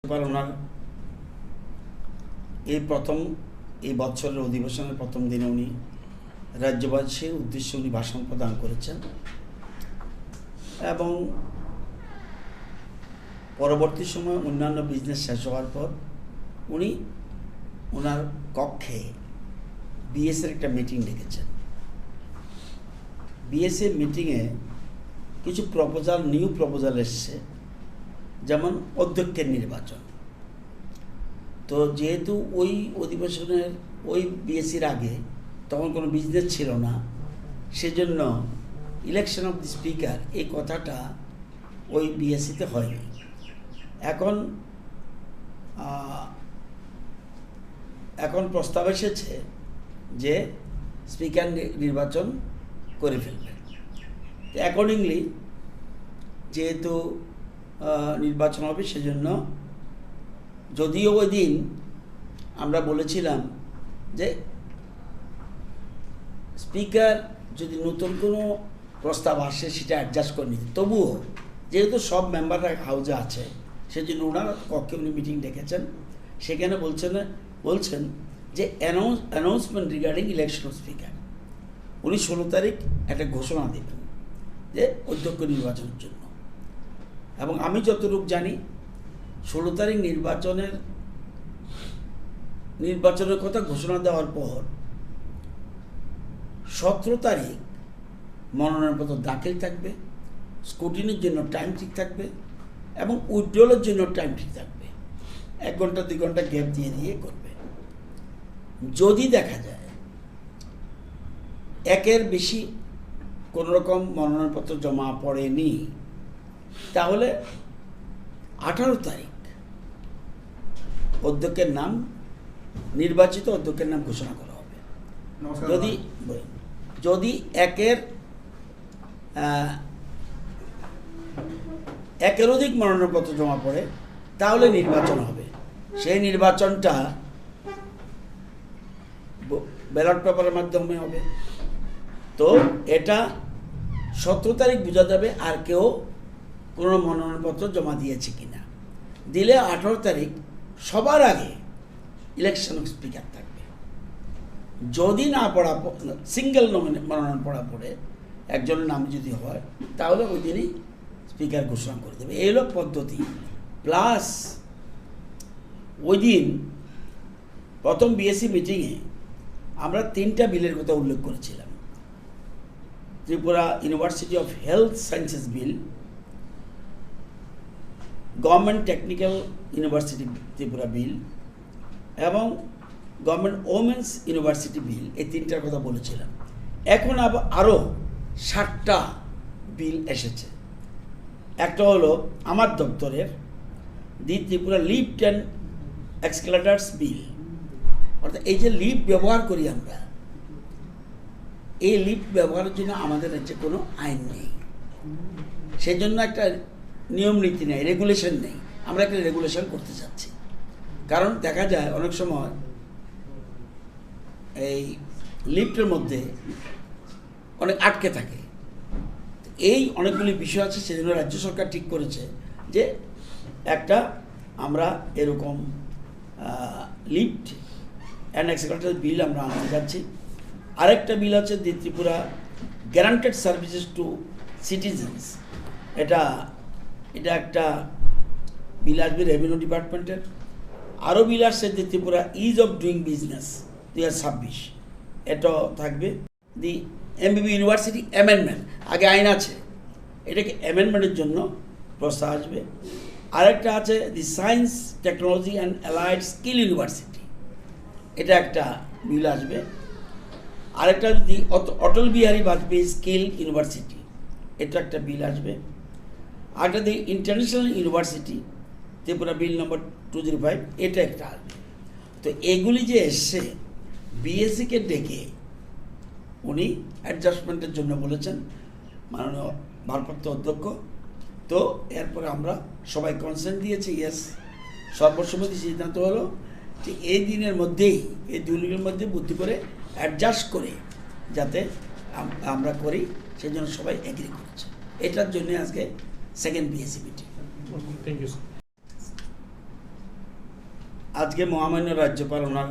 এবার ওনার এই বছরের অধিবেশনের প্রথম দিনে উনি রাজ্যবাসীর উদ্দেশ্যে উনি ভাষণ প্রদান করেছেন এবং পরবর্তী সময় অন্যান্য বিজনেস শেষ হওয়ার পর উনি ওনার কক্ষে বিএসএর একটা মিটিং ডেকেছেন। বিএসএ মিটিংয়ে কিছু নিউ প্রপোজাল এসছে, যেমন অধ্যক্ষের নির্বাচন। তো যেহেতু ওই অধিবেশনের ওই বিএসসির আগে তখন কোনো বিজনেস ছিল না, সেজন্য ইলেকশন অফ দি স্পিকার এই কথাটা ওই বিএসসিতে হয়নি। এখন প্রস্তাব এসেছে যে স্পিকার নির্বাচন করে ফেলবে। অ্যাকর্ডিংলি যেহেতু নির্বাচন হবে, সেজন্য যদিও ওই দিন আমরা বলেছিলাম যে স্পিকার যদি নতুন কোনো প্রস্তাব আসে সেটা অ্যাডজাস্ট করে নিতে, তবুও যেহেতু সব মেম্বাররা হাউজে আছে সেজন্য ওনার কক্ষে উনি মিটিং ডেকেছেন। সেখানে বলছেন যে announcement regarding election of speaker উনি 16 তারিখ একটা ঘোষণা দেবেন যে অধ্যক্ষ নির্বাচনের জন্য। এবং আমি যতটুকু জানি 16 তারিখ নির্বাচনের কথা ঘোষণা দেওয়ার পর 17 তারিখ মনোনয়নপত্র দাখিল থাকবে, স্ক্রুটিনির জন্য টাইম ঠিক থাকবে এবং উইথড্রলের জন্য টাইম ঠিক থাকবে। 1 ঘন্টা 2 ঘন্টা গ্যাপ দিয়ে করবে। যদি দেখা যায় একের বেশি কোনো রকম মনোনয়নপত্র জমা পড়েনি, তাহলে 18 তারিখ অধ্যক্ষের নাম, নির্বাচিত অধ্যক্ষের নাম ঘোষণা করা হবে। যদি একের অধিক মনোনয়নপত্র জমা পড়ে তাহলে নির্বাচন হবে। সেই নির্বাচনটা ব্যালট পেপারের মাধ্যমে হবে। তো এটা 17 তারিখ বোঝা যাবে আর কেউ কোনো মনোনয়নপত্র জমা দিয়েছে কিনা। দিলে 18 তারিখ সবার আগে ইলেকশন অফ স্পিকার থাকবে। যদি না সিঙ্গেল মনোনয়ন পড়ে একজনের নাম যদি হয়, তাহলে ওই দিনই স্পিকার ঘোষণা করে দেবে। এই হলো পদ্ধতি। প্লাস ওই দিন প্রথম বিএসসি মিটিংয়ে আমরা 3টা বিলের কথা উল্লেখ করেছিলাম। Tripura university of health sciences bill, government technical university Tripura bill এবং গভর্নমেন্ট ওমেন্স ইউনিভার্সিটি বিল, এই 3টার কথা বলেছিলাম। এখন আরও 7টা বিল এসেছে। একটা হলো আমার দপ্তরের দি ত্রিপুরা লিফট অ্যান্ড এক্সকেলেটার্স বিল, অর্থাৎ এই যে লিফট ব্যবহার করি আমরা, এই লিফট ব্যবহারের জন্য আমাদের রাজ্যে কোনো আইন নেই, সেজন্য একটা নিয়ম নীতি নেই, রেগুলেশন নেই। আমরা একটা রেগুলেশন করতে চাচ্ছি। কারণ দেখা যায় অনেক সময় এই লিফটের মধ্যে অনেক আটকে থাকে। এই অনেকগুলি বিষয় আছে, সেজন্য রাজ্য সরকার ঠিক করেছে যে একটা আমরা এরকম লিফট অ্যান্ড এক্সকেলেটর বিল আমরা আনতে যাচ্ছি। আরেকটা বিল আছে the Tripura guaranteed services to citizens. এটা একটা বিল আসবে রেভিনিউ ডিপার্টমেন্টের। আরও বিল আসছে the Tripura ease of doing business 2026, এটাও থাকবে। দি এমবিবি ইউনিভার্সিটি অ্যামেন্ডমেন্ট, আগে আইন আছে, এটাকে অ্যামেন্ডমেন্টের জন্য প্রস্তাব আসবে। আরেকটা আছে দি science technology and allied skill university, এটা একটা বিল আসবে। আরেকটা দি অটল বিহারী বাজপেয়ী স্কিল ইউনিভার্সিটি, এটা একটা বিল আসবে। আরেকটা দি ইন্টারন্যাশনাল ইউনিভার্সিটি ত্রিপুরা বিল নম্বর 205, এটা একটা আসবে। তো এগুলি যে এসছে, বিএসসিকে ডেকে উনি অ্যাডজাস্টমেন্টের জন্য বলেছেন মাননীয় ভারপ্রাপ্ত অধ্যক্ষ। তো এরপরে আমরা সবাই কনসেন্ট দিয়েছি, ইয়েস। সর্বসম্মতি সিদ্ধান্ত হলো যে এই দিনের মধ্যেই, এই 2 দিনের মধ্যে বুদ্ধি করে অ্যাডজাস্ট করে যাতে আমরা করি, সেই জন্য সবাই এগ্রি করেছে। এটার জন্য আজকে second BSc meeting. Thank you sir. আজকে মহামান্য রাজ্যপাল ওনার